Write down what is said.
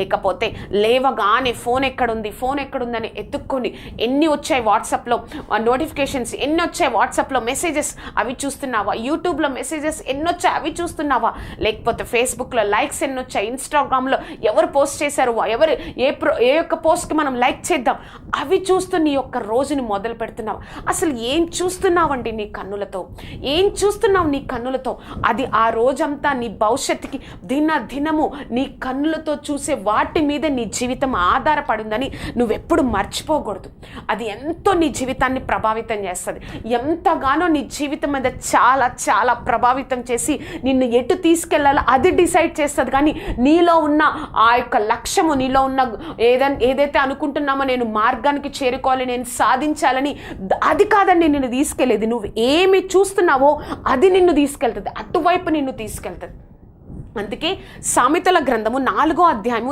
లేకపోతే లేవగానే ఫోన్ ఎక్కడుందని ఎత్తుక్కొని ఎన్ని వచ్చాయి వాట్సాప్లో నోటిఫికేషన్స్, ఎన్ని వచ్చాయి వాట్సాప్లో మెసేజెస్ అవి చూస్తున్నావా, యూట్యూబ్లో మెసేజెస్ ఎన్ని వచ్చాయి అవి చూస్తున్నావా, లేకపోతే ఫేస్బుక్లో లైక్స్ ఎన్ని వచ్చాయి, ఇన్స్టాగ్రామ్లో ఎవరు పోస్ట్ చేశారు, ఎవరు ఏ యొక్క పోస్ట్కి మనం లైక్ చేద్దాం అవి చూస్తూ నీ యొక్క రోజుని మొదలు పెడుతున్నావు. అసలు ఏం చూస్తున్నావండి నీ కన్నులతో, ఏం చూస్తున్నావు నీ కన్నులతో? అది ఆ రోజంతా నీ భవిష్యత్తుకి దినము నీ కన్నులతో చూసే వాటి మీద నీ జీవితం ఆధారపడిందని నువ్వెప్పుడు మర్చిపోకూడదు. అది ఎంతో నీ జీవితాన్ని ప్రభావితం చేస్తుంది, ఎంతగానో నీ జీవితం మీద చాలా చాలా ప్రభావితం చేసి నిన్ను ఎటు తీసుకెళ్లాలో అది డిసైడ్ చేస్తుంది. కానీ నీలో ఉన్న ఆ యొక్క లక్ష్యము, నీలో ఉన్న ఏదైతే అనుకుంటున్నామో నేను మార్గానికి చేరుకోవాలి, నేను సాధించాలని, అది కాదండి నిన్ను తీసుకెళ్ళేది. నువ్వు ఏమి చూస్తున్నావో అది నిన్ను తీసుకెళ్తుంది, అటువైపు నిన్ను తీసుకెళ్తుంది. అందుకే సామెతల గ్రంథము 4వ అధ్యాయము